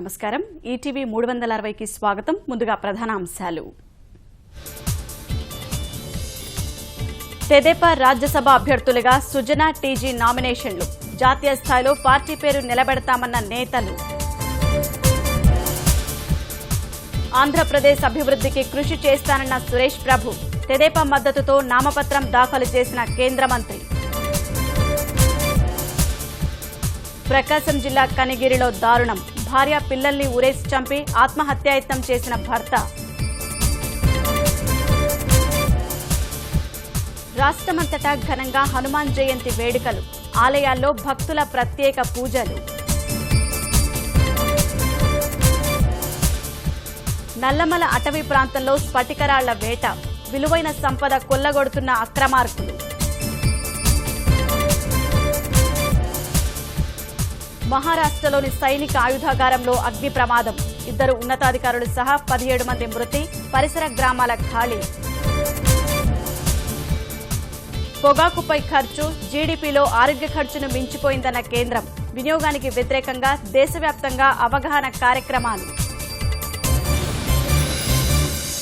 నమస్కారం ఈటీవీ 360కి స్వాగతం ముందుగా ప్రధాన అంశాలు తెదేపా రాజ్యసభ అభ్యర్థులుగా సుజనా టీజీ నామినేషన్లు జాతీయ స్థాయిలో పార్టీ పేరు నిలబెడతామన్న నేతలు ఆంధ్రప్రదేశ్ అభివృద్ధికి కృషి చేస్తానన్న సురేష్ ప్రభు తెదేపా మద్దతుతో నామపత్రం దాఖలు చేసిన కేంద్ర మంత్రి ప్రకాశం జిల్లా కనిగిరిలో దారుణం భార్య పిల్లల్ని ఊరేసి చంపి ఆత్మహత్యాయత్నం చేసిన భర్త రాష్ట్రమంతటా ఘనంగా హనుమాన్ జయంతి వేడుకలు ఆలయాల్లో భక్తుల ప్రత్యేక పూజలు నల్లమల అటవీ ప్రాంతంలో స్ఫటికరాళ్ల వేట విలువైన సంపద కొల్లగొడుతున్న అక్రమార్కులు మహారాష్ట్రలోని సైనిక ఆయుధాగారంలో అగ్ని ప్రమాదం 2 ఉన్నతాధికారులు సహా 17 మంది మృతి పరిసర గ్రామాల ఖాళీ పొగాకుపై ఖర్చు జీడీపీలో ఆరోగ్య ఖర్చును మించిపోయిందన్న కేంద్రం వినియోగానికి వ్యతిరేకంగా దేశవ్యాప్తంగా అవగాహన కార్యక్రమాలు